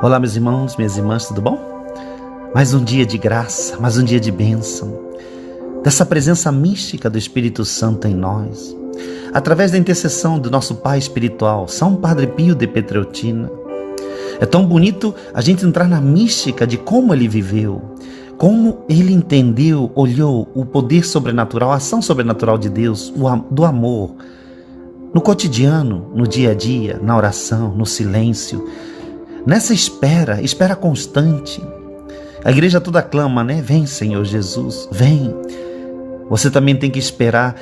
Olá, meus irmãos, minhas irmãs, tudo bom? Mais um dia de graça, mais um dia de bênção, dessa presença mística do Espírito Santo em nós, através da intercessão do nosso Pai espiritual, São Padre Pio de Petreutina. É tão bonito a gente entrar na mística de como ele viveu, como ele entendeu, olhou o poder sobrenatural, a ação sobrenatural de Deus, do amor, no cotidiano, no dia a dia, na oração, no silêncio, nessa espera constante. A igreja toda clama, né? Vem, Senhor Jesus, vem. Você também tem que esperar.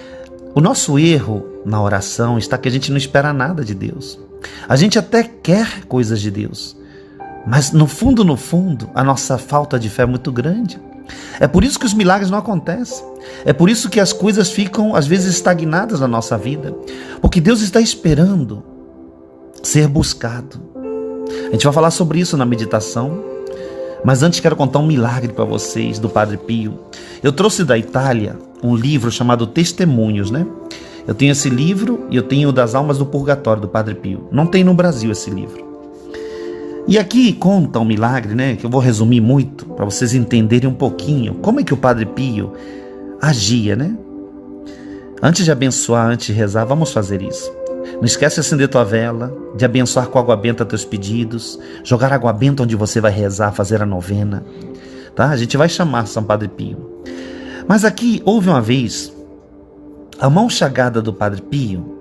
O nosso erro na oração está que a gente não espera nada de Deus. A gente até quer coisas de Deus, mas no fundo, a nossa falta de fé é muito grande. É por isso que os milagres não acontecem. É por isso que as coisas ficam, às vezes, estagnadas na nossa vida. Porque Deus está esperando ser buscado. A gente vai falar sobre isso na meditação. Mas antes quero contar um milagre para vocês do Padre Pio. Eu trouxe da Itália um livro chamado Testemunhos, né? Eu tenho esse livro e eu tenho o das Almas do Purgatório do Padre Pio. Não tem no Brasil esse livro. E aqui conta um milagre, né? Que eu vou resumir muito para vocês entenderem um pouquinho como é que o Padre Pio agia, né? Antes de abençoar, antes de rezar, vamos fazer isso. Não esquece de acender tua vela, de abençoar com água benta teus pedidos, jogar água benta onde você vai rezar, fazer a novena, tá? A gente vai chamar São Padre Pio. Mas aqui houve uma vez a mão chagada do Padre Pio.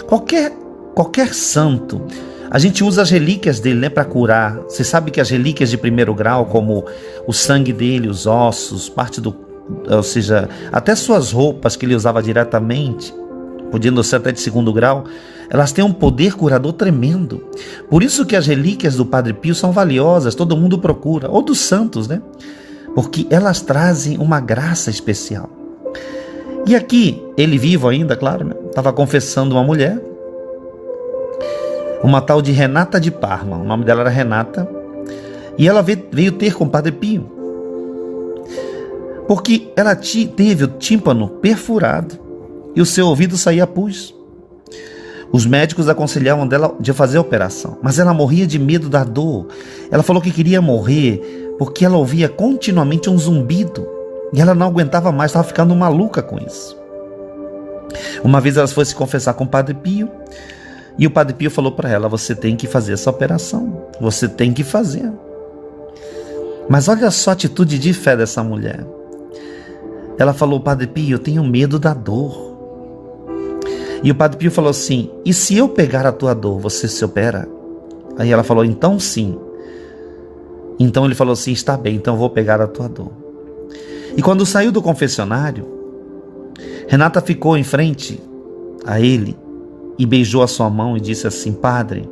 Qualquer santo, a gente usa as relíquias dele, né, para curar. Você sabe que as relíquias de primeiro grau, como o sangue dele, os ossos, ou seja, até suas roupas que ele usava diretamente, podendo ser até de segundo grau, elas têm um poder curador tremendo. Por isso que as relíquias do Padre Pio são valiosas, todo mundo procura, ou dos santos, né? Porque elas trazem uma graça especial. E aqui, ele vivo ainda, claro, né? Estava confessando uma mulher, uma tal de Renata de Parma, o nome dela era Renata, e ela veio ter com o Padre Pio, porque ela teve o tímpano perfurado e o seu ouvido saía pus. Os médicos aconselhavam dela de fazer a operação, mas ela morria de medo da dor. Ela falou que queria morrer porque ela ouvia continuamente um zumbido e ela não aguentava mais, estava ficando maluca com isso. Uma vez ela foi se confessar com o Padre Pio e o Padre Pio falou para ela: você tem que fazer essa operação, você tem que fazer. Mas olha só a atitude de fé dessa mulher. Ela falou: Padre Pio, eu tenho medo da dor. E o Padre Pio falou assim: e se eu pegar a tua dor, você se opera? Aí ela falou: então sim. Então ele falou assim: está bem, então eu vou pegar a tua dor. E quando saiu do confessionário, Renata ficou em frente a ele e beijou a sua mão e disse assim: Padre,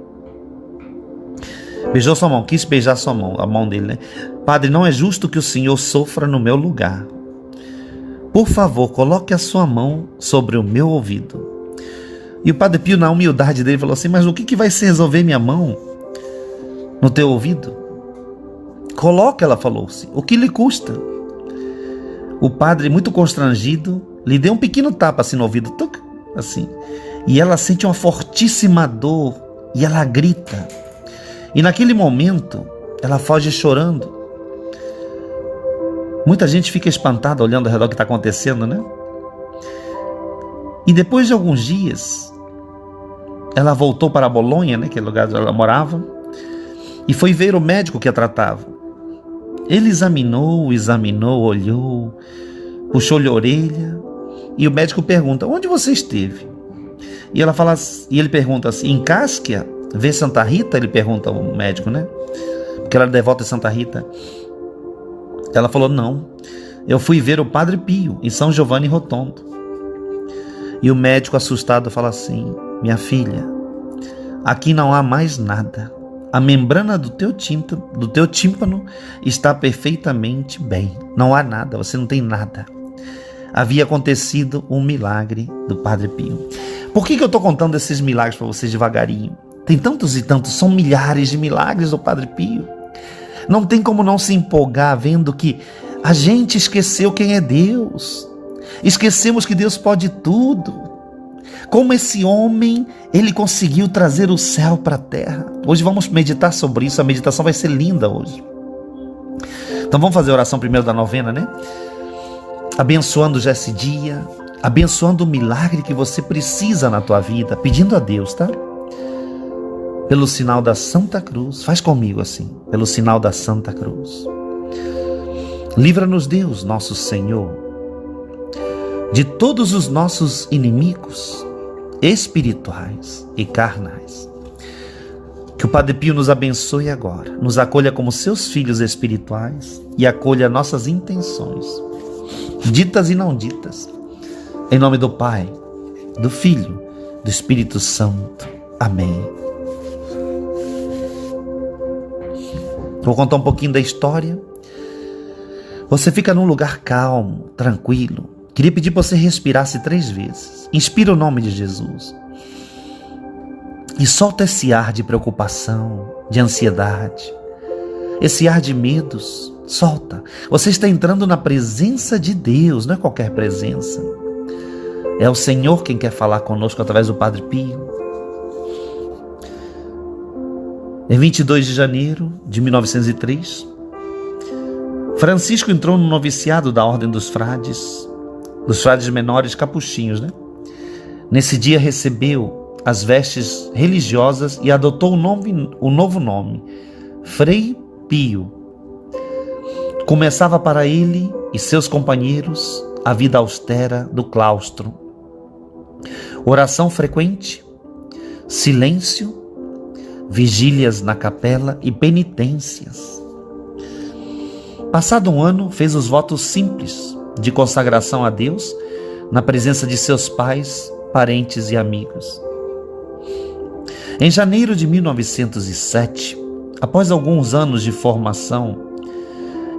beijou sua mão, quis beijar sua mão, a mão dele, né? Padre, não é justo que o Senhor sofra no meu lugar. Por favor, coloque a sua mão sobre o meu ouvido. E o Padre Pio, na humildade dele, falou assim: mas o que vai se resolver minha mão no teu ouvido? Coloque, ela falou-se, o que lhe custa? O padre, muito constrangido, lhe deu um pequeno tapa assim no ouvido, tuc, assim. E ela sente uma fortíssima dor e ela grita. E naquele momento, ela foge chorando. Muita gente fica espantada olhando ao redor do que está acontecendo, né? E depois de alguns dias, ela voltou para Bolonha, né, que é o lugar onde ela morava, e foi ver o médico que a tratava. Ele examinou, olhou, puxou-lhe a orelha, e o médico pergunta: onde você esteve? E ela fala, e ele pergunta assim: em Casquia? Vê Santa Rita? Ele pergunta ao médico, né? Porque ela é devota de Santa Rita. Ela falou: não, eu fui ver o Padre Pio em São Giovanni Rotondo. E o médico, assustado, fala assim: minha filha, aqui não há mais nada. A membrana do teu tímpano está perfeitamente bem. Não há nada, você não tem nada. Havia acontecido um milagre do Padre Pio. Por que eu estou contando esses milagres para vocês devagarinho? Tem tantos e tantos, são milhares de milagres do Padre Pio. Não tem como não se empolgar vendo que a gente esqueceu quem é Deus. Esquecemos que Deus pode tudo. Como esse homem, ele conseguiu trazer o céu para a terra. Hoje vamos meditar sobre isso, a meditação vai ser linda hoje. Então vamos fazer a oração primeiro da novena, né? Abençoando já esse dia, abençoando o milagre que você precisa na tua vida, pedindo a Deus, tá? Pelo sinal da Santa Cruz, faz comigo assim, pelo sinal da Santa Cruz. Livra-nos, Deus, nosso Senhor, de todos os nossos inimigos espirituais e carnais. Que o Padre Pio nos abençoe agora, nos acolha como seus filhos espirituais e acolha nossas intenções, ditas e não ditas. Em nome do Pai, do Filho, do Espírito Santo. Amém. Vou contar um pouquinho da história. Você fica num lugar calmo, tranquilo. Queria pedir para você respirasse 3 vezes. Inspira o nome de Jesus. E solta esse ar de preocupação, de ansiedade, esse ar de medos. Solta. Você está entrando na presença de Deus, não é qualquer presença. É o Senhor quem quer falar conosco através do Padre Pio. Em 22 de janeiro de 1903, Francisco entrou no noviciado da Ordem dos Frades menores capuchinhos, né? Nesse dia recebeu as vestes religiosas e adotou o novo nome, Frei Pio. Começava para ele e seus companheiros a vida austera do claustro. Oração frequente, silêncio, vigílias na capela e penitências. Passado um ano, fez os votos simples de consagração a Deus na presença de seus pais, parentes e amigos. Em janeiro de 1907, após alguns anos de formação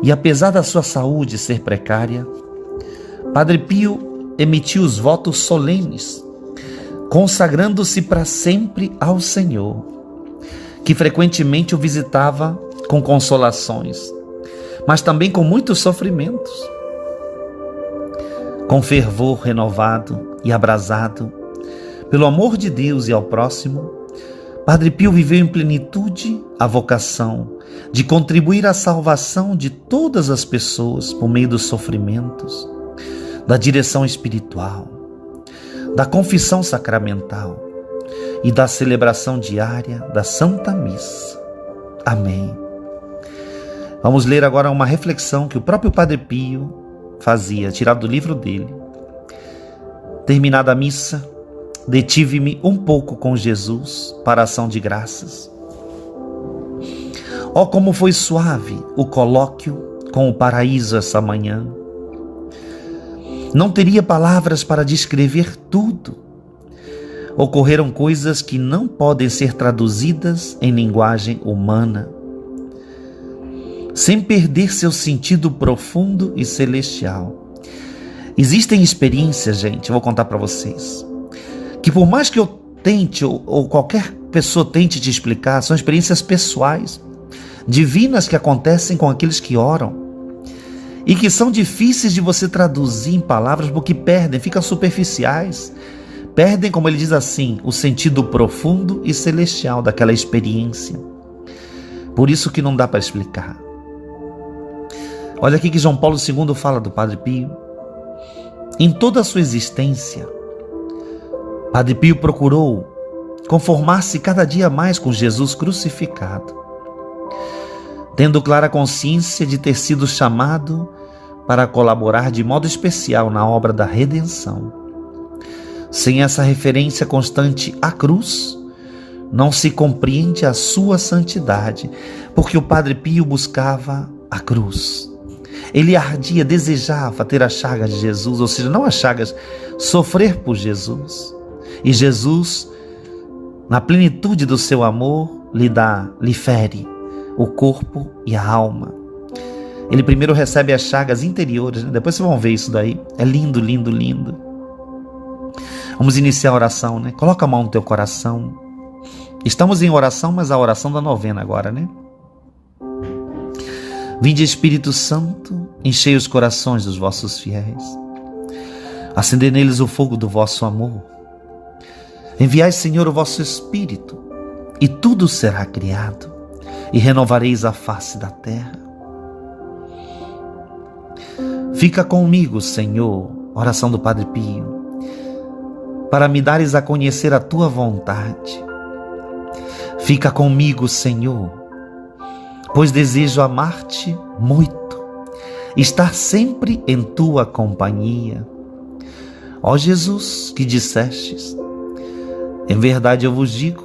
e apesar da sua saúde ser precária, Padre Pio emitiu os votos solenes, consagrando-se para sempre ao Senhor, que frequentemente o visitava com consolações, mas também com muitos sofrimentos. Com fervor renovado e abrasado pelo amor de Deus e ao próximo, Padre Pio viveu em plenitude a vocação de contribuir à salvação de todas as pessoas por meio dos sofrimentos, da direção espiritual, da confissão sacramental e da celebração diária da Santa Missa. Amém. Vamos ler agora uma reflexão que o próprio Padre Pio fazia, tirado do livro dele. Terminada a missa, detive-me um pouco com Jesus para a ação de graças. Oh, como foi suave o colóquio com o paraíso essa manhã. Não teria palavras para descrever tudo. Ocorreram coisas que não podem ser traduzidas em linguagem humana, sem perder seu sentido profundo e celestial. Existem experiências, gente, eu vou contar para vocês, que por mais que eu tente, ou qualquer pessoa tente te explicar, são experiências pessoais, divinas, que acontecem com aqueles que oram, e que são difíceis de você traduzir em palavras, porque perdem, ficam superficiais, perdem, como ele diz assim, o sentido profundo e celestial daquela experiência. Por isso que não dá para explicar. Olha aqui que João Paulo II fala do Padre Pio. Em toda a sua existência, Padre Pio procurou conformar-se cada dia mais com Jesus crucificado, tendo clara consciência de ter sido chamado para colaborar de modo especial na obra da redenção. Sem essa referência constante à cruz, não se compreende a sua santidade, porque o Padre Pio buscava a cruz. Ele ardia, desejava ter as chagas de Jesus, ou seja, não as chagas, sofrer por Jesus. E Jesus, na plenitude do seu amor, lhe fere o corpo e a alma. Ele primeiro recebe as chagas interiores, né? Depois vocês vão ver isso daí. É lindo, lindo, lindo. Vamos iniciar a oração, né? Coloca a mão no teu coração. Estamos em oração, mas a oração da novena agora, né? Vinde, Espírito Santo, enchei os corações dos vossos fiéis. Acendei neles o fogo do vosso amor. Enviai, Senhor, o vosso Espírito, e tudo será criado, e renovareis a face da terra. Fica comigo, Senhor, oração do Padre Pio, para me dares a conhecer a tua vontade. Fica comigo, Senhor, pois desejo amar-te muito, estar sempre em tua companhia. Ó Jesus, que dissestes: em verdade eu vos digo,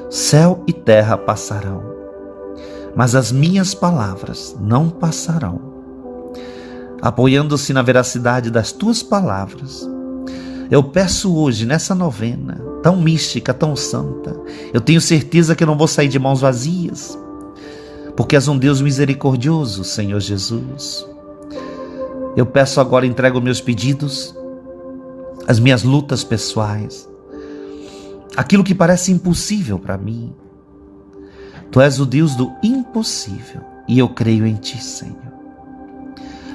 céu e terra passarão, mas as minhas palavras não passarão. Apoiando-se na veracidade das tuas palavras, eu peço hoje, nessa novena, tão mística, tão santa, eu tenho certeza que eu não vou sair de mãos vazias, porque és um Deus misericordioso, Senhor Jesus. Eu peço agora, entrego meus pedidos, as minhas lutas pessoais, aquilo que parece impossível para mim. Tu és o Deus do impossível e eu creio em ti, Senhor.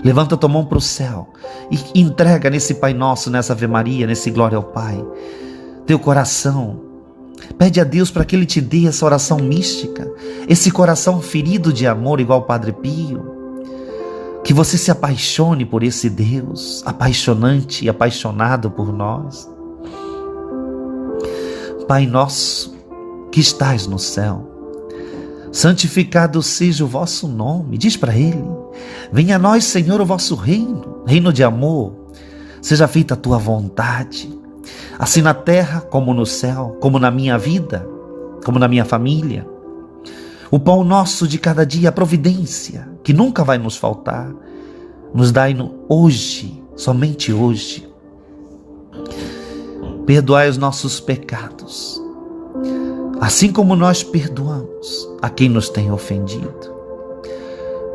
Levanta tua mão para o céu e entrega nesse Pai Nosso, nessa Ave Maria, nesse Glória ao Pai, teu coração. Pede a Deus para que Ele te dê essa oração mística, esse coração ferido de amor igual ao Padre Pio. Que você se apaixone por esse Deus, apaixonante e apaixonado por nós. Pai nosso, que estás no céu, santificado seja o vosso nome. Diz para Ele: venha a nós, Senhor, o vosso reino, reino de amor. Seja feita a tua vontade, assim na terra como no céu, como na minha vida, como na minha família. O pão nosso de cada dia, a providência, que nunca vai nos faltar, nos dai-no hoje, somente hoje. Perdoai os nossos pecados, assim como nós perdoamos a quem nos tem ofendido.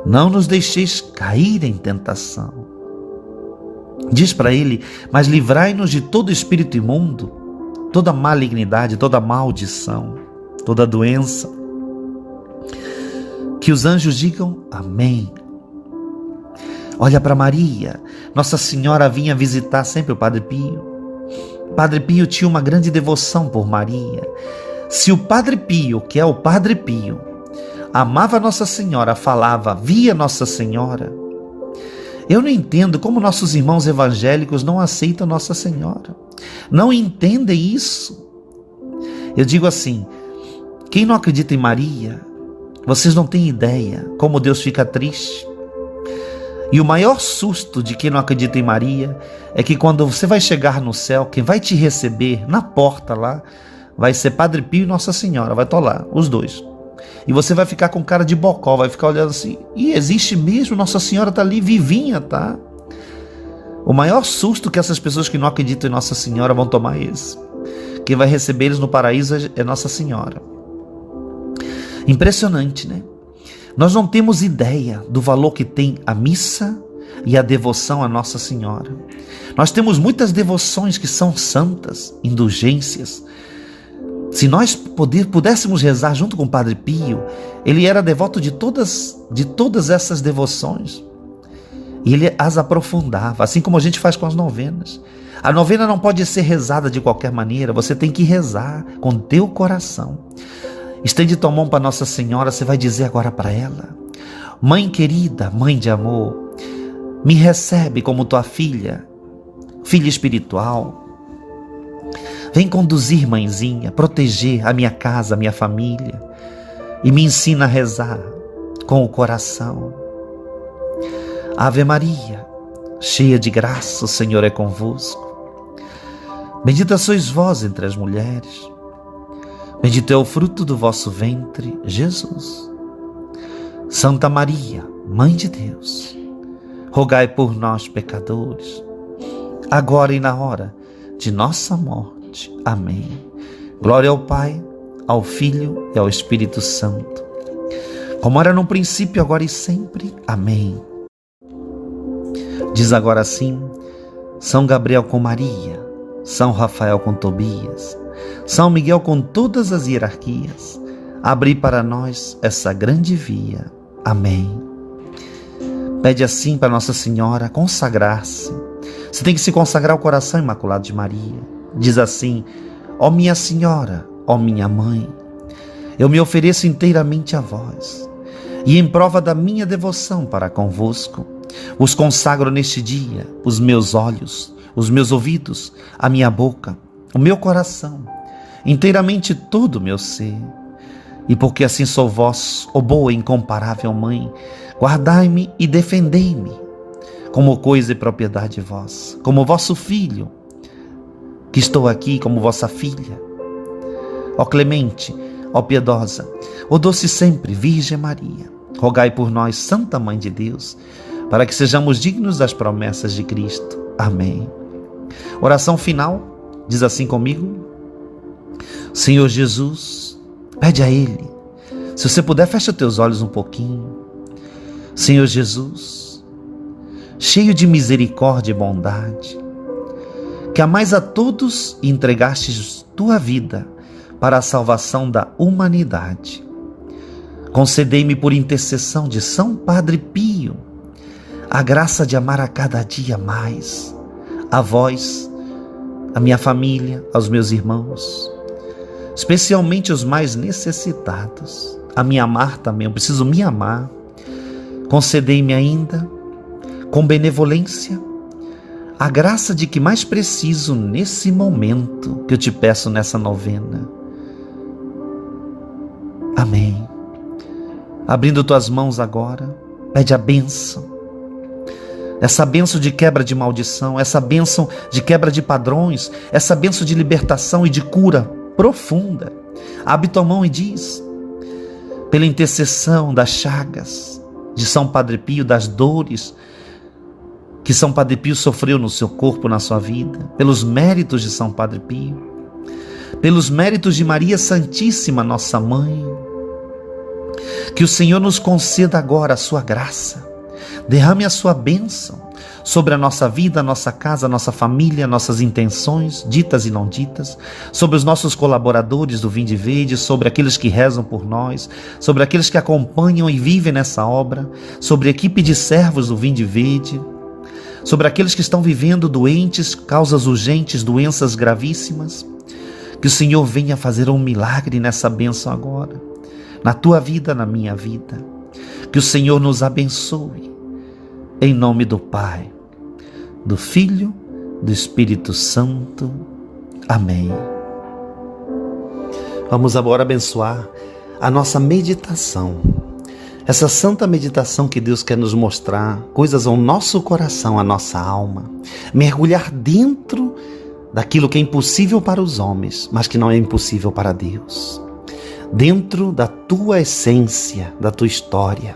Não nos deixeis cair em tentação. Diz para Ele: mas livrai-nos de todo espírito imundo, toda malignidade, toda maldição, toda doença. Que os anjos digam amém. Olha para Maria, Nossa Senhora vinha visitar sempre o Padre Pio. Padre Pio tinha uma grande devoção por Maria. Se o Padre Pio, que é o Padre Pio, amava Nossa Senhora, falava, via Nossa Senhora, eu não entendo como nossos irmãos evangélicos não aceitam Nossa Senhora. Não entendem isso. Eu digo assim, quem não acredita em Maria, vocês não têm ideia como Deus fica triste. E o maior susto de quem não acredita em Maria é que quando você vai chegar no céu, quem vai te receber na porta lá vai ser Padre Pio e Nossa Senhora, vai estar lá, os dois. E você vai ficar com cara de bocó, vai ficar olhando assim, e existe mesmo, Nossa Senhora está ali vivinha, tá? O maior susto que essas pessoas que não acreditam em Nossa Senhora vão tomar é esse. Quem vai receber eles no paraíso é Nossa Senhora. Impressionante, né? Nós não temos ideia do valor que tem a missa e a devoção a Nossa Senhora. Nós temos muitas devoções que são santas, indulgências. Se nós pudéssemos rezar junto com o Padre Pio, ele era devoto de todas essas devoções. E ele as aprofundava, assim como a gente faz com as novenas. A novena não pode ser rezada de qualquer maneira, você tem que rezar com teu coração. Estende tua mão para Nossa Senhora, você vai dizer agora para ela: Mãe querida, Mãe de amor, me recebe como tua filha, filha espiritual. Vem conduzir, mãezinha, proteger a minha casa, a minha família, e me ensina a rezar com o coração. Ave Maria, cheia de graça, o Senhor é convosco. Bendita sois vós entre as mulheres. Bendito é o fruto do vosso ventre, Jesus. Santa Maria, Mãe de Deus, rogai por nós, pecadores, agora e na hora de nossa morte. Amém. Glória ao Pai, ao Filho e ao Espírito Santo, como era no princípio, agora e sempre. Amém. Diz agora assim: São Gabriel com Maria, São Rafael com Tobias, São Miguel com todas as hierarquias, abri para nós essa grande via. Amém. Pede assim para Nossa Senhora consagrar-se. Você tem que se consagrar ao coração imaculado de Maria. Diz assim: Ó minha Senhora, ó minha Mãe, eu me ofereço inteiramente a vós, e em prova da minha devoção para convosco, os consagro neste dia os meus olhos, os meus ouvidos, a minha boca, o meu coração, inteiramente todo o meu ser. E porque assim sou vós, ó boa e incomparável Mãe, guardai-me e defendei-me, como coisa e propriedade vossa, como vosso filho, que estou aqui como vossa filha. Ó clemente, ó piedosa, ó doce sempre Virgem Maria, rogai por nós, Santa Mãe de Deus, para que sejamos dignos das promessas de Cristo. Amém. Oração final, diz assim comigo: Senhor Jesus, pede a Ele, se você puder, fecha teus olhos um pouquinho. Senhor Jesus, cheio de misericórdia e bondade, que amais a todos e entregastes tua vida para a salvação da humanidade, concedei-me por intercessão de São Padre Pio a graça de amar a cada dia mais a vós, a minha família, aos meus irmãos, especialmente os mais necessitados, a me amar também, eu preciso me amar. Concedei-me ainda, com benevolência, a graça de que mais preciso nesse momento que eu te peço nessa novena. Amém. Abrindo tuas mãos agora, pede a bênção. Essa bênção de quebra de maldição, essa bênção de quebra de padrões, essa bênção de libertação e de cura profunda. Abre tua mão e diz: pela intercessão das chagas de São Padre Pio, das dores que São Padre Pio sofreu no seu corpo, na sua vida, pelos méritos de São Padre Pio, pelos méritos de Maria Santíssima, nossa Mãe, que o Senhor nos conceda agora a sua graça, derrame a sua bênção sobre a nossa vida, a nossa casa, a nossa família, nossas intenções, ditas e não ditas, sobre os nossos colaboradores do Vinde Verde, sobre aqueles que rezam por nós, sobre aqueles que acompanham e vivem nessa obra, sobre a equipe de servos do Vinde Verde, sobre aqueles que estão vivendo doentes, causas urgentes, doenças gravíssimas. Que o Senhor venha fazer um milagre nessa bênção agora, na tua vida, na minha vida. Que o Senhor nos abençoe, em nome do Pai, do Filho, do Espírito Santo. Amém. Vamos agora abençoar a nossa meditação. Essa santa meditação que Deus quer nos mostrar, coisas ao nosso coração, à nossa alma. Mergulhar dentro daquilo que é impossível para os homens, mas que não é impossível para Deus. Dentro da tua essência, da tua história.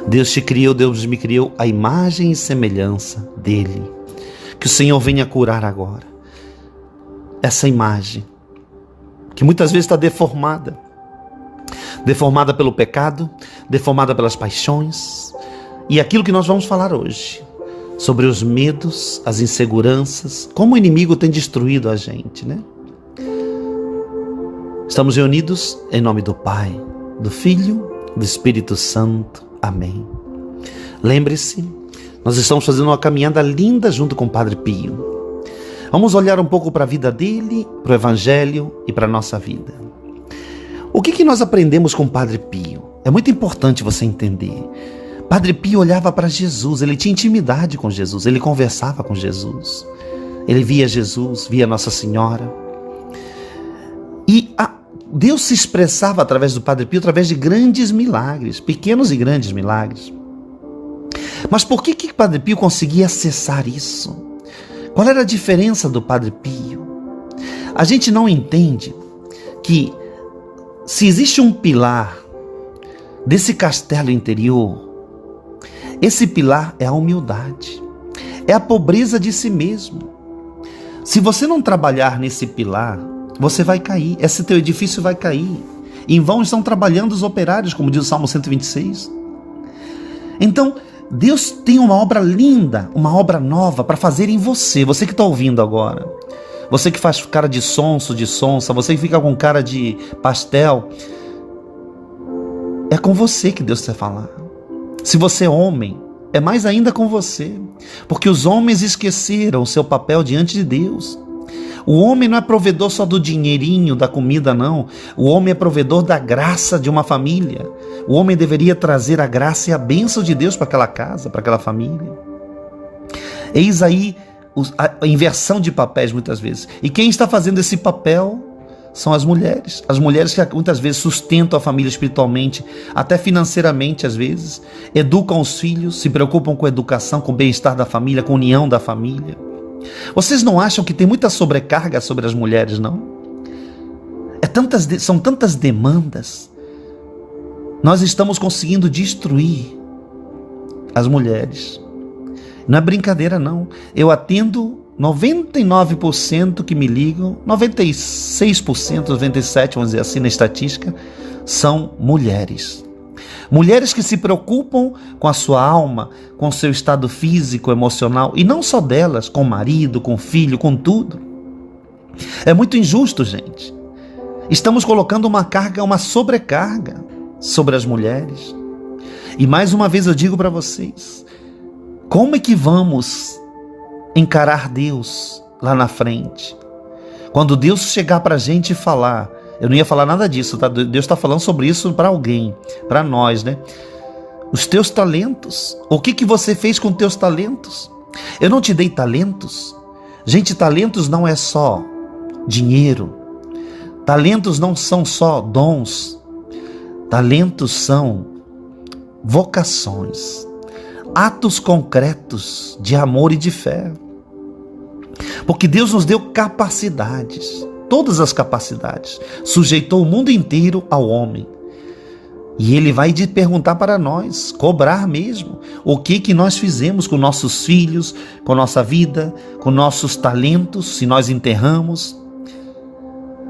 Deus te criou, Deus me criou à imagem e semelhança dele. Que o Senhor venha curar agora essa imagem, que muitas vezes está deformada. Deformada pelo pecado, deformada pelas paixões. E aquilo que nós vamos falar hoje, sobre os medos, as inseguranças, como o inimigo tem destruído a gente, né? Estamos reunidos em nome do Pai, do Filho, do Espírito Santo. Amém. Lembre-se, nós estamos fazendo uma caminhada linda junto com o Padre Pio. Vamos olhar um pouco para a vida dele, para o Evangelho e para a nossa vida. O que nós aprendemos com o Padre Pio? É muito importante você entender. Padre Pio olhava para Jesus, ele tinha intimidade com Jesus, ele conversava com Jesus. Ele via Jesus, via Nossa Senhora. E Deus se expressava através do Padre Pio, através de grandes milagres, pequenos e grandes milagres. Mas por que Padre Pio conseguia acessar isso? Qual era a diferença do Padre Pio? A gente não entende que se existe um pilar desse castelo interior, esse pilar é a humildade, é a pobreza de si mesmo. Se você não trabalhar nesse pilar, você vai cair, esse teu edifício vai cair. Em vão estão trabalhando os operários, como diz o Salmo 126. Então, Deus tem uma obra linda, uma obra nova para fazer em você. Você que está ouvindo agora, você que faz cara de sonso, de sonsa, você que fica com cara de pastel, é com você que Deus quer falar. Se você é homem, é mais ainda com você, porque os homens esqueceram o seu papel diante de Deus. O homem não é provedor só do dinheirinho, da comida, não. O homem é provedor da graça de uma família. O homem deveria trazer a graça e a bênção de Deus para aquela casa, para aquela família. Eis aí a inversão de papéis muitas vezes. E quem está fazendo esse papel são as mulheres. As mulheres que muitas vezes sustentam a família espiritualmente, até financeiramente às vezes, educam os filhos, se preocupam com a educação, com o bem-estar da família, com a união da família. Vocês não acham que tem muita sobrecarga sobre as mulheres, não? São tantas demandas. Nós estamos conseguindo destruir as mulheres. Não é brincadeira, não. Eu atendo 99% que me ligam, 96%, 97%, vamos dizer assim, na estatística, são mulheres. Mulheres que se preocupam com a sua alma, com o seu estado físico, emocional, e não só delas, com o marido, com o filho, com tudo. É muito injusto, gente. Estamos colocando uma carga, uma sobrecarga sobre as mulheres. E mais uma vez eu digo para vocês, como é que vamos encarar Deus lá na frente? Quando Deus chegar para a gente e falar, eu não ia falar nada disso, tá? Deus está falando sobre isso para alguém, para nós, né? Os teus talentos, o que você fez com teus talentos? Eu não te dei talentos? Gente, talentos não é só dinheiro, talentos não são só dons, talentos são vocações, atos concretos de amor e de fé. Porque Deus nos deu capacidades, todas as capacidades, sujeitou o mundo inteiro ao homem. E Ele vai te perguntar para nós, cobrar mesmo, o que nós fizemos com nossos filhos, com nossa vida, com nossos talentos, se nós enterramos.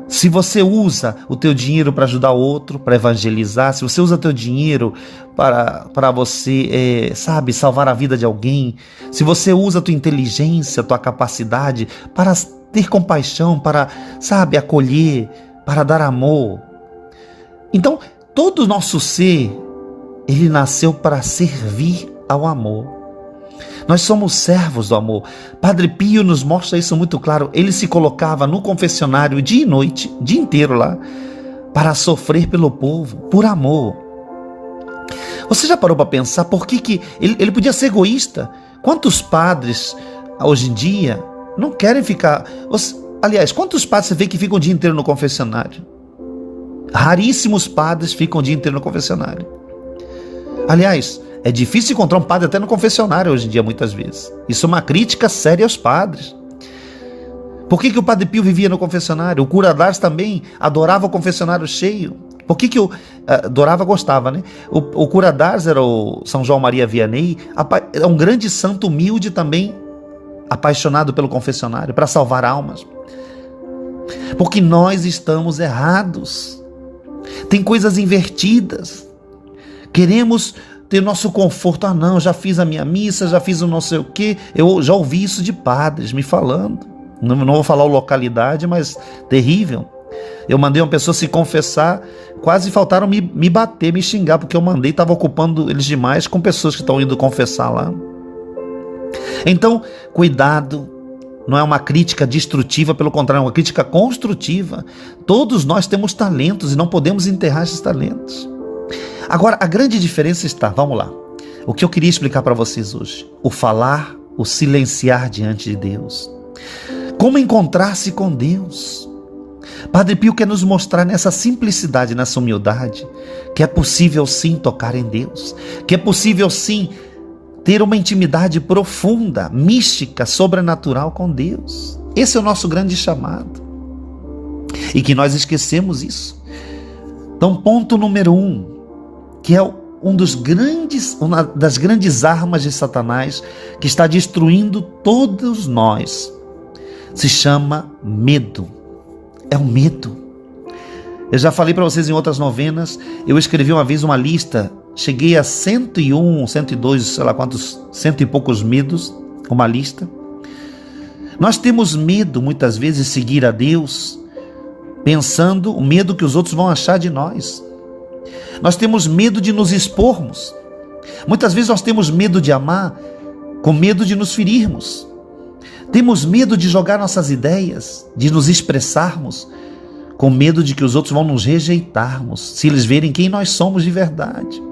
Se você usa o teu dinheiro para ajudar o outro, para evangelizar, se você usa o teu dinheiro para você, salvar a vida de alguém, se você usa a tua inteligência, a tua capacidade para ter compaixão, para, acolher, para dar amor. Então, todo o nosso ser, ele nasceu para servir ao amor. Nós somos servos do amor. Padre Pio nos mostra isso muito claro. Ele se colocava no confessionário dia e noite, dia inteiro lá, para sofrer pelo povo, por amor. Você já parou para pensar por que ele podia ser egoísta? Quantos padres, hoje em dia, não querem ficar... Aliás, quantos padres você vê que ficam o dia inteiro no confessionário? Raríssimos padres ficam o dia inteiro no confessionário. Aliás, é difícil encontrar um padre até no confessionário hoje em dia, muitas vezes. Isso é uma crítica séria aos padres. Por que o Padre Pio vivia no confessionário? O cura d'Ars também adorava o confessionário cheio. Por que adorava, gostava, né? O cura d'Ars era o São João Maria Vianney, é um grande santo humilde também, apaixonado pelo confessionário, para salvar almas. Porque nós estamos errados. Tem coisas invertidas. Queremos ter nosso conforto. Não, já fiz a minha missa, já fiz o não sei o quê. Eu já ouvi isso de padres me falando. Não vou falar a localidade, mas terrível. Eu mandei uma pessoa se confessar, quase faltaram me bater, me xingar, porque eu mandei, estava ocupando eles demais com pessoas que estão indo confessar lá. Então, cuidado, não é uma crítica destrutiva, pelo contrário, é uma crítica construtiva. Todos nós temos talentos e não podemos enterrar esses talentos. Agora, a grande diferença está, vamos lá, o que eu queria explicar para vocês hoje, o falar, o silenciar diante de Deus. Como encontrar-se com Deus? Padre Pio quer nos mostrar nessa simplicidade, nessa humildade, que é possível sim tocar em Deus, que é possível sim ter uma intimidade profunda, mística, sobrenatural com Deus. Esse é o nosso grande chamado. E que nós esquecemos isso. Então, ponto número 1, que é uma das grandes armas de Satanás, que está destruindo todos nós, se chama medo. É o medo. Eu já falei para vocês em outras novenas, eu escrevi uma vez uma lista, cheguei a 101, 102, sei lá quantos, 100 e poucos medos, uma lista. Nós temos medo, muitas vezes, de seguir a Deus, pensando o medo que os outros vão achar de nós. Nós temos medo de nos expormos. Muitas vezes nós temos medo de amar, com medo de nos ferirmos. Temos medo de jogar nossas ideias, de nos expressarmos, com medo de que os outros vão nos rejeitarmos, se eles verem quem nós somos de verdade.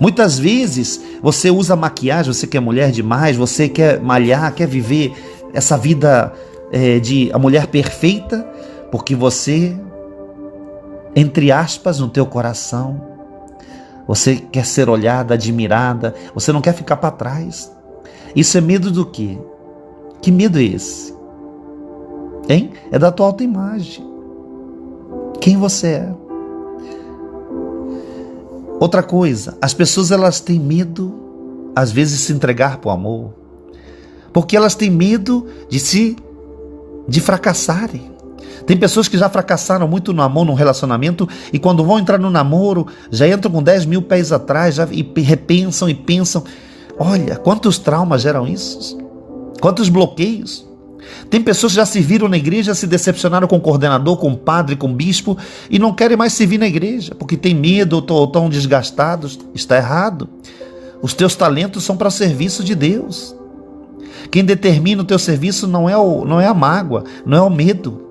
Muitas vezes você usa maquiagem, você que é mulher demais, você quer malhar, quer viver essa vida de a mulher perfeita, porque você, entre aspas, no teu coração, você quer ser olhada, admirada, você não quer ficar para trás. Isso é medo do quê? Que medo é esse? Hein? É da tua autoimagem. Quem você é? Outra coisa, as pessoas elas têm medo, às vezes, de se entregar para o amor, porque elas têm medo de fracassarem. Tem pessoas que já fracassaram muito no amor, no relacionamento, e quando vão entrar no namoro, já entram com 10 mil pés atrás, e repensam e pensam. Olha, quantos traumas geram isso? Quantos bloqueios? Tem pessoas que já se viram na igreja, se decepcionaram com o coordenador, com o padre, com o bispo, e não querem mais servir na igreja, porque tem medo ou estão desgastados. Está errado. Os teus talentos são para o serviço de Deus. Quem determina o teu serviço não é a mágoa, não é o medo.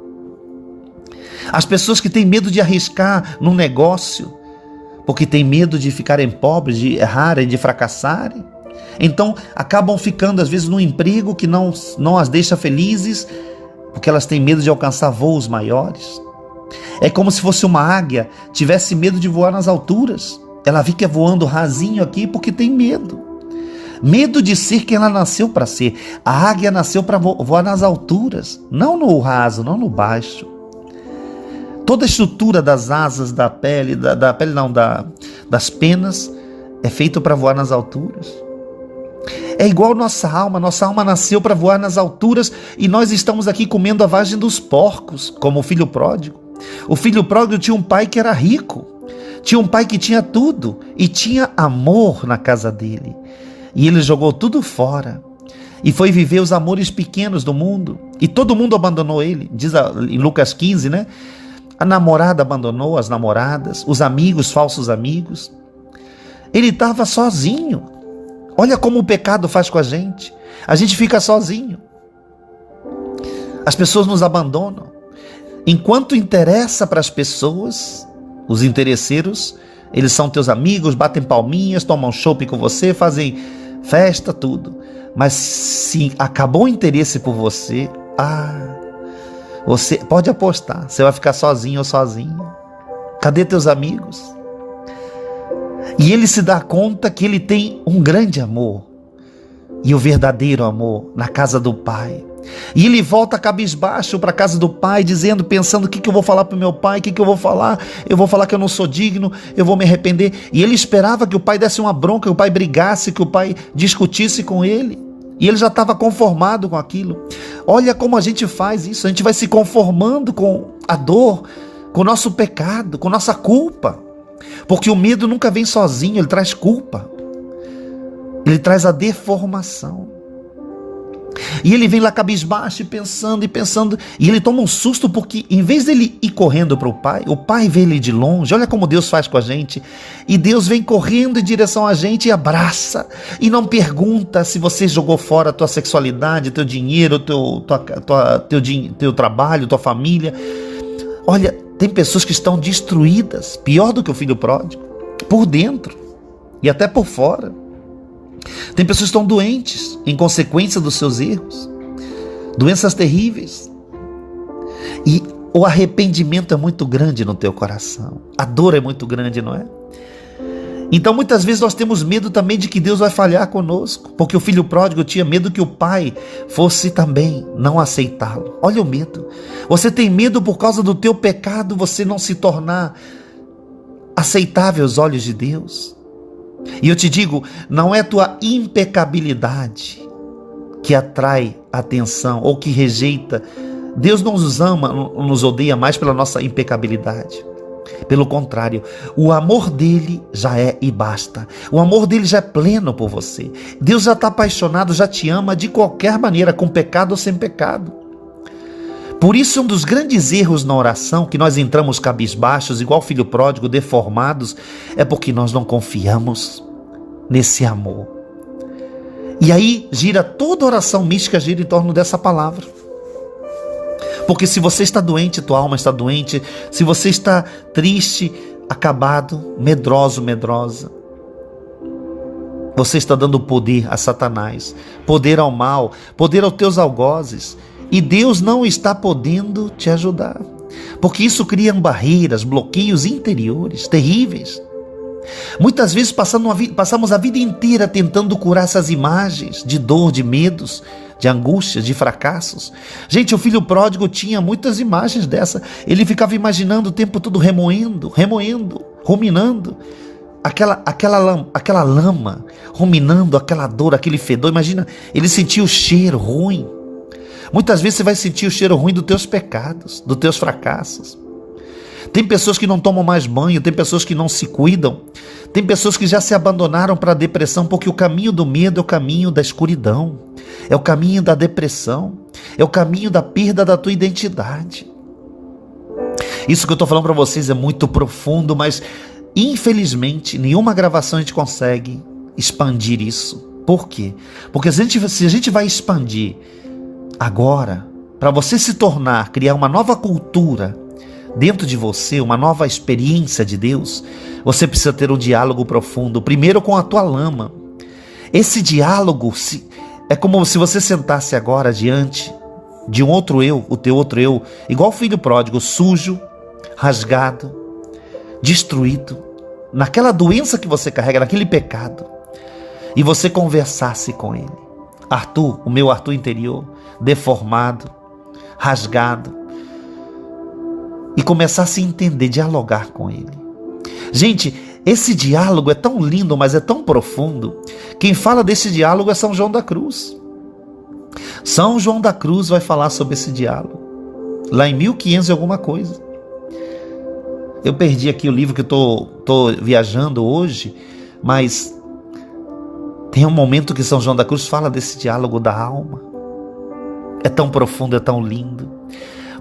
As pessoas que têm medo de arriscar num negócio, porque têm medo de ficarem pobres, de errarem, de fracassarem, então acabam ficando às vezes num emprego que não as deixa felizes, porque elas têm medo de alcançar voos maiores. É como se fosse uma águia, tivesse medo de voar nas alturas. Ela fica voando rasinho aqui porque tem medo. Medo de ser quem ela nasceu para ser. A águia nasceu para voar nas alturas, não no raso, não no baixo. Toda a estrutura das asas, da pele, das penas, é feito para voar nas alturas. É igual nossa alma nasceu para voar nas alturas e nós estamos aqui comendo a vagem dos porcos, como o filho pródigo. O filho pródigo tinha um pai que era rico, tinha um pai que tinha tudo e tinha amor na casa dele. E ele jogou tudo fora e foi viver os amores pequenos do mundo. E todo mundo abandonou ele, diz em Lucas 15, né? A namorada abandonou as namoradas, os amigos, falsos amigos. Ele estava sozinho. Olha como o pecado faz com a gente. A gente fica sozinho. As pessoas nos abandonam. Enquanto interessa para as pessoas, os interesseiros, eles são teus amigos, batem palminhas, tomam chopp com você, fazem festa, tudo. Mas se acabou o interesse por você, você pode apostar, você vai ficar sozinho ou sozinho. Cadê teus amigos? E ele se dá conta que ele tem um grande amor, e o verdadeiro amor, na casa do Pai. E ele volta cabisbaixo para a casa do Pai, pensando: o que eu vou falar para o meu pai, o que eu vou falar? Eu vou falar que eu não sou digno, eu vou me arrepender. E ele esperava que o pai desse uma bronca, que o pai brigasse, que o pai discutisse com ele. E ele já estava conformado com aquilo. Olha como a gente faz isso, a gente vai se conformando com a dor, com o nosso pecado, com nossa culpa. Porque o medo nunca vem sozinho, ele traz culpa. Ele traz a deformação. E ele vem lá cabisbaixo, pensando, e ele toma um susto, porque em vez dele ir correndo para o pai vê ele de longe. Olha como Deus faz com a gente. E Deus vem correndo em direção a gente e abraça, e não pergunta se você jogou fora a tua sexualidade, teu dinheiro, teu trabalho, tua família. Olha, tem pessoas que estão destruídas, pior do que o filho pródigo, por dentro e até por fora. Tem pessoas que estão doentes em consequência dos seus erros, doenças terríveis. E o arrependimento é muito grande no teu coração, a dor é muito grande, não é? Então muitas vezes nós temos medo também de que Deus vai falhar conosco, porque o filho pródigo tinha medo que o pai fosse também não aceitá-lo. Olha o medo. Você tem medo por causa do teu pecado, você não se tornar aceitável aos olhos de Deus. E eu te digo, não é tua impecabilidade que atrai atenção ou que rejeita. Deus não nos ama, nos odeia mais pela nossa impecabilidade. Pelo contrário, o amor dele já é e basta. O amor dele já é pleno por você. Deus já está apaixonado, já te ama de qualquer maneira, com pecado ou sem pecado. Por isso, um dos grandes erros na oração, que nós entramos cabisbaixos, igual filho pródigo, deformados, é porque nós não confiamos nesse amor. E aí toda oração mística gira em torno dessa palavra. Porque se você está doente, tua alma está doente. Se você está triste, acabado, medroso, medrosa, você está dando poder a Satanás, poder ao mal, poder aos teus algozes. E Deus não está podendo te ajudar. Porque isso cria barreiras, bloqueios interiores terríveis. Muitas vezes passamos a vida inteira tentando curar essas imagens de dor, de medos, de angústias, de fracassos. Gente, o filho pródigo tinha muitas imagens dessa. Ele ficava imaginando o tempo todo remoendo, ruminando aquela lama, ruminando aquela dor, aquele fedor. Imagina, ele sentia o cheiro ruim. Muitas vezes você vai sentir o cheiro ruim dos teus pecados, dos teus fracassos. Tem pessoas que não tomam mais banho, tem pessoas que não se cuidam, tem pessoas que já se abandonaram para a depressão, porque o caminho do medo é o caminho da escuridão, é o caminho da depressão, é o caminho da perda da tua identidade. Isso que eu estou falando para vocês é muito profundo, mas infelizmente nenhuma gravação a gente consegue expandir isso. Por quê? Porque se a gente vai expandir agora, para você se tornar, criar uma nova cultura dentro de você, uma nova experiência de Deus, você precisa ter um diálogo profundo, primeiro com a tua lama. Esse diálogo é como se você sentasse agora diante de um outro eu, o teu outro eu, igual o filho pródigo, sujo, rasgado, destruído, naquela doença que você carrega, naquele pecado, e você conversasse com ele. Arthur, o meu Arthur interior, deformado, rasgado, e começar a se entender, dialogar com ele. Gente, esse diálogo é tão lindo, mas é tão profundo. Quem fala desse diálogo é São João da Cruz. São João da Cruz vai falar sobre esse diálogo, lá em 1500 e alguma coisa. Eu perdi aqui o livro que eu tô viajando hoje, mas tem um momento que São João da Cruz fala desse diálogo da alma. É tão profundo, é tão lindo.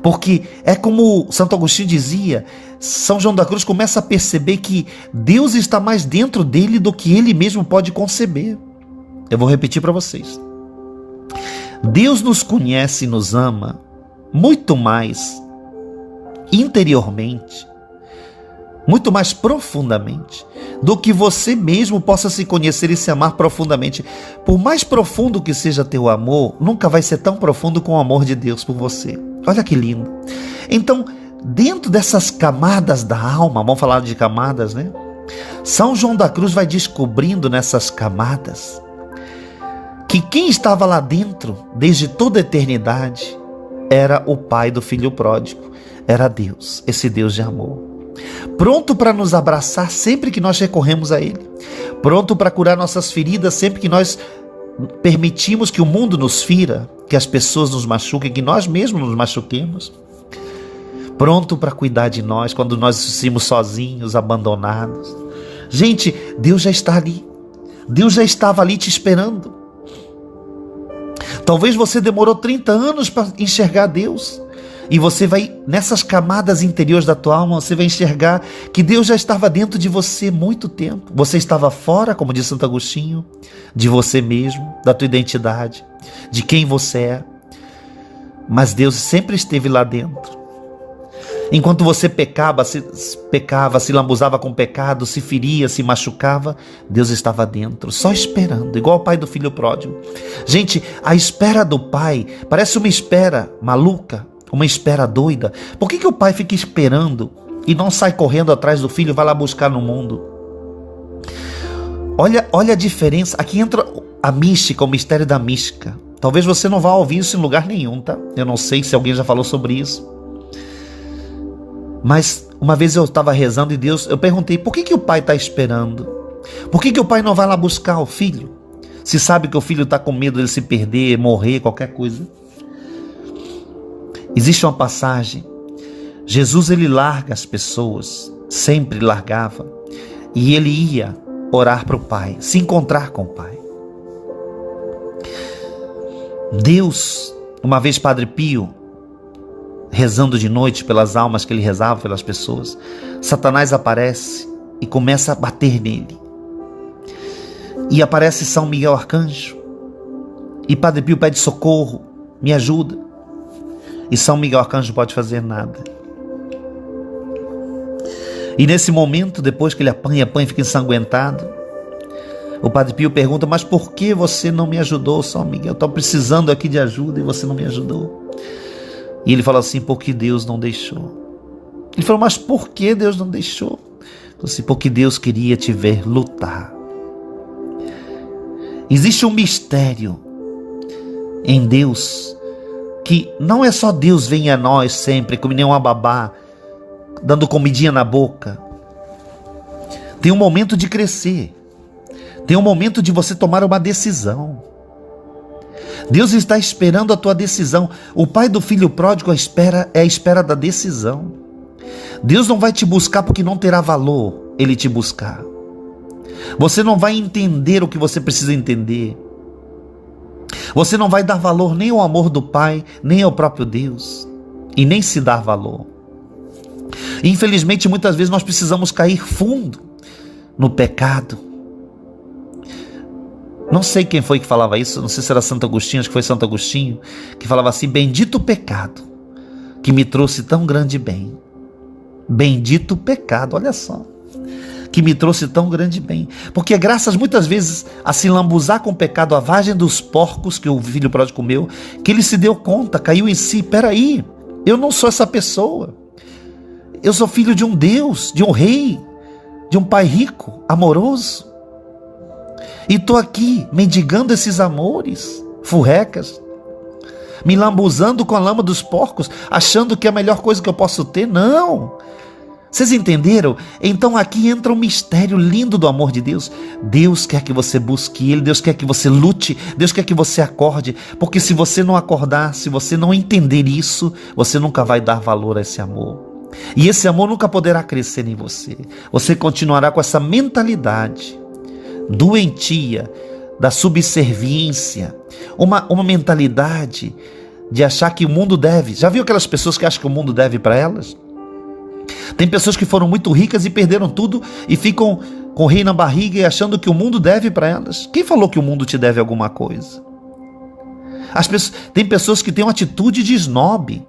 Porque é como Santo Agostinho dizia, São João da Cruz começa a perceber que Deus está mais dentro dele do que ele mesmo pode conceber. Eu vou repetir para vocês. Deus nos conhece e nos ama muito mais interiormente, muito mais profundamente, do que você mesmo possa se conhecer e se amar profundamente. Por mais profundo que seja teu amor, nunca vai ser tão profundo como o amor de Deus por você. Olha que lindo. Então, dentro dessas camadas da alma, vamos falar de camadas, né? São João da Cruz vai descobrindo nessas camadas que quem estava lá dentro, desde toda a eternidade, era o pai do filho pródigo, era Deus, esse Deus de amor. Pronto para nos abraçar sempre que nós recorremos a Ele, pronto para curar nossas feridas sempre que nós permitimos que o mundo nos fira, que as pessoas nos machuquem, que nós mesmos nos machuquemos, pronto para cuidar de nós quando nós estamos sozinhos, abandonados. Gente, Deus já está ali, Deus já estava ali te esperando. Talvez você demorou 30 anos para enxergar Deus, e você vai, nessas camadas interiores da tua alma, você vai enxergar que Deus já estava dentro de você há muito tempo. Você estava fora, como diz Santo Agostinho, de você mesmo, da tua identidade, de quem você é. Mas Deus sempre esteve lá dentro. Enquanto você pecava, se lambuzava com pecado, se feria, se machucava, Deus estava dentro, só esperando, igual o pai do filho pródigo. Gente, a espera do pai parece uma espera maluca, uma espera doida. Por que o pai fica esperando e não sai correndo atrás do filho e vai lá buscar no mundo? Olha a diferença. Aqui entra a mística, o mistério da mística. Talvez você não vá ouvir isso em lugar nenhum, tá? Eu não sei se alguém já falou sobre isso. Mas uma vez eu estava rezando e eu perguntei, por que o pai está esperando? Por que o pai não vai lá buscar o filho? Se sabe que o filho está com medo de se perder, morrer, qualquer coisa. Existe uma passagem, Jesus ele larga as pessoas, sempre largava, e ele ia orar para o Pai, se encontrar com o Pai. Deus, uma vez Padre Pio, rezando de noite pelas almas que ele rezava, pelas pessoas, Satanás aparece e começa a bater nele. E aparece São Miguel Arcanjo E Padre Pio pede socorro, me ajuda. E São Miguel Arcanjo não pode fazer nada. E nesse momento, depois que ele apanha, fica ensanguentado, o Padre Pio pergunta: mas por que você não me ajudou, São Miguel? Eu estou precisando aqui de ajuda e você não me ajudou. E ele fala assim: porque Deus não deixou. Ele falou: mas por que Deus não deixou? Assim, porque Deus queria te ver lutar. Existe um mistério em Deus, que não é só Deus vem a nós sempre, como nem uma babá, dando comidinha na boca. Tem um momento de crescer. Tem um momento de você tomar uma decisão. Deus está esperando a tua decisão. O pai do filho pródigo é a espera da decisão. Deus não vai te buscar porque não terá valor ele te buscar. Você não vai entender o que você precisa entender. Você não vai dar valor nem ao amor do Pai, nem ao próprio Deus. E nem se dar valor. Infelizmente, muitas vezes nós precisamos cair fundo no pecado. Não sei quem foi que falava isso, não sei se era Santo Agostinho, acho que foi Santo Agostinho, que falava assim: bendito o pecado que me trouxe tão grande bem. Bendito o pecado, olha só, que me trouxe tão grande bem. Porque graças muitas vezes a se lambuzar com o pecado, a vagem dos porcos que o filho pródigo comeu, que ele se deu conta, caiu em si: peraí, eu não sou essa pessoa. Eu sou filho de um Deus, de um rei, de um pai rico, amoroso. E estou aqui mendigando esses amores, furrecas, me lambuzando com a lama dos porcos, achando que é a melhor coisa que eu posso ter. Não! Vocês entenderam? Então aqui entra um mistério lindo do amor de Deus. Deus quer que você busque Ele, Deus quer que você lute, Deus quer que você acorde, porque se você não acordar, se você não entender isso, você nunca vai dar valor a esse amor. E esse amor nunca poderá crescer em você. Você continuará com essa mentalidade doentia, da subserviência, uma mentalidade de achar que o mundo deve. Já viu aquelas pessoas que acham que o mundo deve para elas? Tem pessoas que foram muito ricas e perderam tudo e ficam com o rei na barriga e achando que o mundo deve para elas. Quem falou que o mundo te deve alguma coisa? Tem pessoas que têm uma atitude de snob,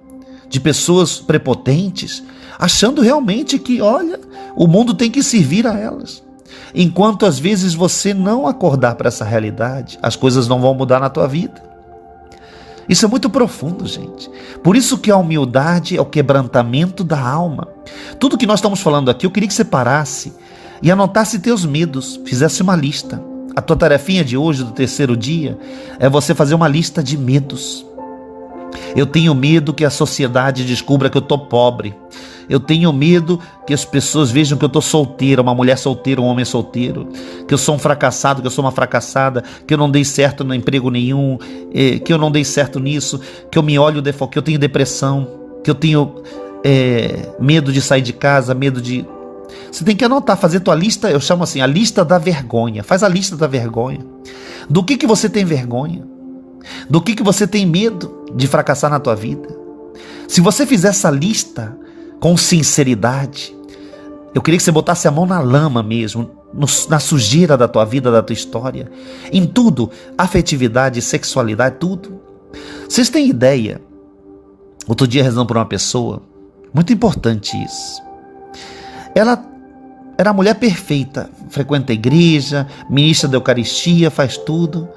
de pessoas prepotentes, achando realmente que, olha, o mundo tem que servir a elas. Enquanto às vezes você não acordar para essa realidade, as coisas não vão mudar na tua vida. Isso é muito profundo, gente. Por isso que a humildade é o quebrantamento da alma. Tudo que nós estamos falando aqui, eu queria que você parasse e anotasse teus medos, fizesse uma lista. A tua tarefinha de hoje, do terceiro dia, é você fazer uma lista de medos. Eu tenho medo que a sociedade descubra que eu estou pobre. Eu tenho medo que as pessoas vejam que eu estou solteira, uma mulher solteira, um homem solteiro, que eu sou um fracassado, que eu sou uma fracassada, que eu não dei certo no emprego nenhum, que eu não dei certo nisso, que eu me olho, que eu tenho depressão, que eu tenho medo de sair de casa, medo de... Você tem que anotar, fazer tua lista, eu chamo assim, a lista da vergonha. Faz a lista da vergonha. Do que você tem vergonha? Do que você tem medo de fracassar na tua vida? Se você fizer essa lista com sinceridade, eu queria que você botasse a mão na lama mesmo, na sujeira da tua vida, da tua história, em tudo, afetividade, sexualidade, tudo. Vocês têm ideia? Outro dia rezando por uma pessoa, muito importante isso. Ela era a mulher perfeita, frequenta a igreja, ministra da Eucaristia, faz tudo.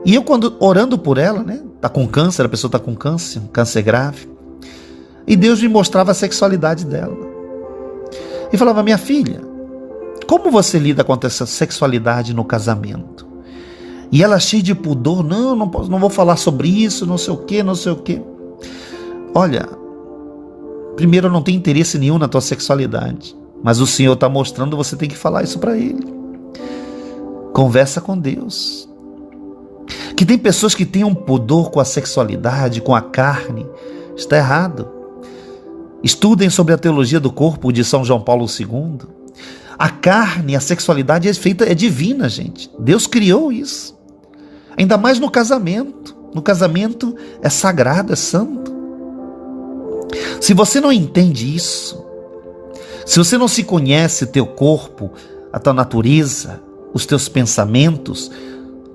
E eu, quando orando por ela, né, tá com câncer, a pessoa tá com câncer, um câncer grave. E Deus me mostrava a sexualidade dela. E falava: minha filha, como você lida com essa sexualidade no casamento? E ela cheia de pudor: não posso, não vou falar sobre isso, não sei o quê, não sei o quê. Olha, primeiro, eu não tenho interesse nenhum na tua sexualidade, mas o Senhor está mostrando, você tem que falar isso para Ele. Conversa com Deus. Que tem pessoas que têm um pudor com a sexualidade, com a carne. Está errado. Estudem sobre a teologia do corpo de São João Paulo II. A carne, a sexualidade é divina, gente. Deus criou isso. Ainda mais no casamento. No casamento é sagrado, é santo. Se você não entende isso, se você não se conhece teu corpo, a tua natureza, os teus pensamentos,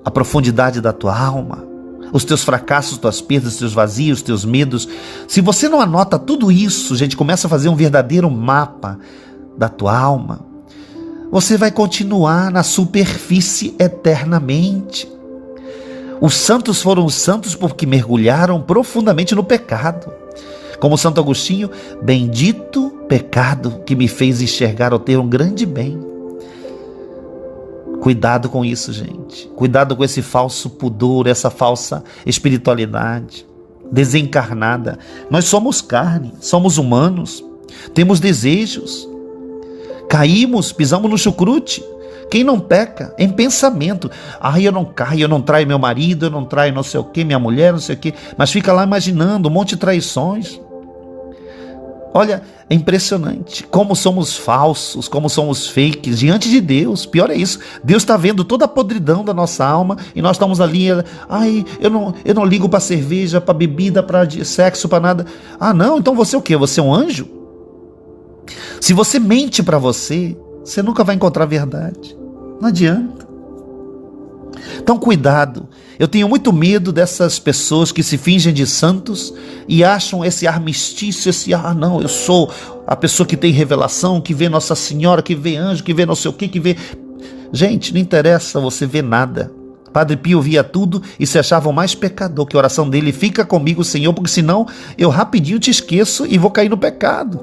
a profundidade da tua alma, os teus fracassos, as tuas perdas, os teus vazios, os teus medos. Se você não anota tudo isso, gente, começa a fazer um verdadeiro mapa da tua alma, você vai continuar na superfície eternamente. Os santos foram os santos porque mergulharam profundamente no pecado. Como Santo Agostinho, bendito pecado que me fez enxergar ou ter um grande bem. Cuidado com isso, gente. Cuidado com esse falso pudor, essa falsa espiritualidade desencarnada. Nós somos carne, somos humanos, temos desejos. Caímos, pisamos no chucrute. Quem não peca em pensamento? Eu não caio, eu não traio meu marido, eu não traio não sei o que, minha mulher, não sei o que. Mas fica lá imaginando um monte de traições. Olha, é impressionante como somos falsos, como somos fakes diante de Deus. Pior é isso, Deus está vendo toda a podridão da nossa alma e nós estamos ali, eu não ligo para cerveja, para bebida, para sexo, para nada. Não, então você é o quê? Você é um anjo? Se você mente para você, você nunca vai encontrar a verdade. Não adianta. Então cuidado, eu tenho muito medo dessas pessoas que se fingem de santos e acham esse armistício, não, eu sou a pessoa que tem revelação, que vê Nossa Senhora, que vê anjo, que vê não sei o que vê... Gente, não interessa você ver nada. Padre Pio via tudo e se achava o mais pecador, que a oração dele: fica comigo, Senhor, porque senão eu rapidinho te esqueço e vou cair no pecado.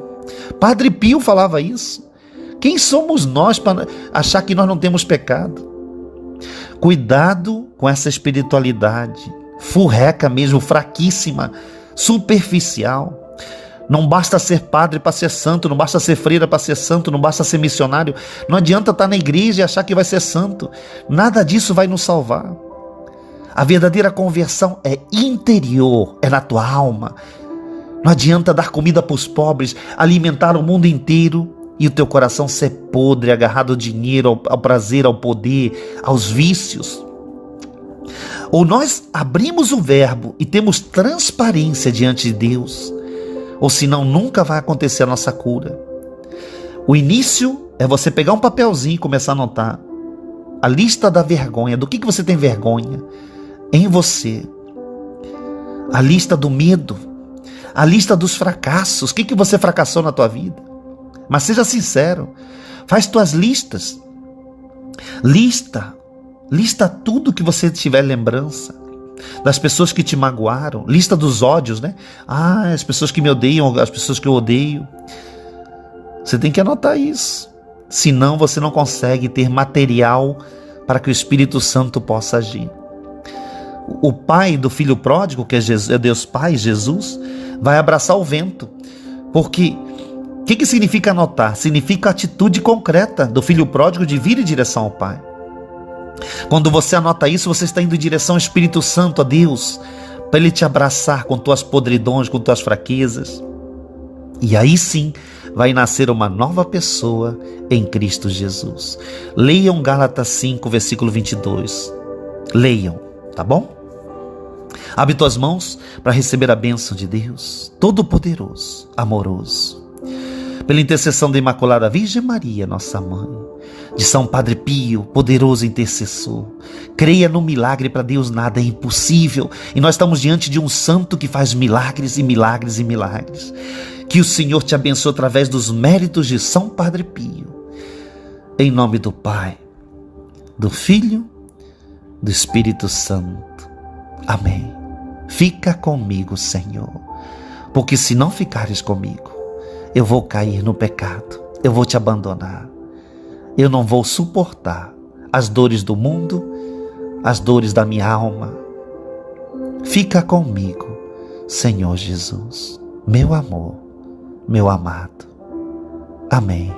Padre Pio falava isso. Quem somos nós para achar que nós não temos pecado? Cuidado com essa espiritualidade furreca mesmo, fraquíssima, superficial. Não basta ser padre para ser santo, não basta ser freira para ser santo, não basta ser missionário. Não adianta estar na igreja e achar que vai ser santo. Nada disso vai nos salvar. A verdadeira conversão é interior, é na tua alma. Não adianta dar comida para os pobres, alimentar o mundo inteiro e o teu coração ser podre, agarrado ao dinheiro, ao prazer, ao poder, aos vícios. Ou nós abrimos o verbo e temos transparência diante de Deus, ou senão nunca vai acontecer a nossa cura. O início é você pegar um papelzinho e começar a anotar a lista da vergonha. Do que você tem vergonha em você? A lista do medo, a lista dos fracassos. O que você fracassou na tua vida? Mas seja sincero, faz tuas listas. Lista tudo que você tiver lembrança, das pessoas que te magoaram, lista dos ódios, né? As pessoas que me odeiam, as pessoas que eu odeio. Você tem que anotar isso, senão você não consegue ter material para que o Espírito Santo possa agir. O pai do filho pródigo, que é Deus Pai, Jesus, vai abraçar o vento, porque o que significa anotar? Significa a atitude concreta do filho pródigo de vir em direção ao Pai. Quando você anota isso, você está indo em direção ao Espírito Santo, a Deus, para Ele te abraçar com tuas podridões, com tuas fraquezas. E aí sim vai nascer uma nova pessoa em Cristo Jesus. Leiam Gálatas 5, versículo 22. Leiam, tá bom? Abre tuas mãos para receber a bênção de Deus, Todo-Poderoso, amoroso. Pela intercessão da Imaculada Virgem Maria, nossa Mãe, de São Padre Pio, poderoso intercessor, creia no milagre. Para Deus nada é impossível, e nós estamos diante de um santo que faz milagres e milagres e milagres. Que o Senhor te abençoe através dos méritos de São Padre Pio. Em nome do Pai, do Filho, do Espírito Santo. Amém. Fica comigo, Senhor, porque se não ficares comigo, eu vou cair no pecado, eu vou te abandonar, eu não vou suportar as dores do mundo, as dores da minha alma. Fica comigo, Senhor Jesus, meu amor, meu amado. Amém.